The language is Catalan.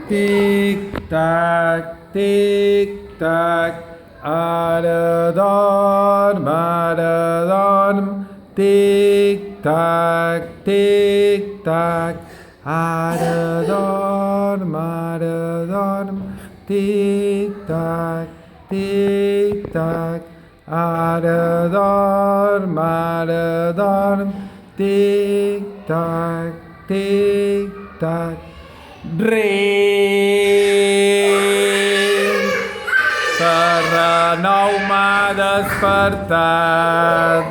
tic-tac, tic-tac, ara dorm, tic-tac, tic-tac, ara dorm, tic-tac, tic-tac, ara dorm, tic-tac, tic-tac. Ring! Serra 9 m'ha despertat.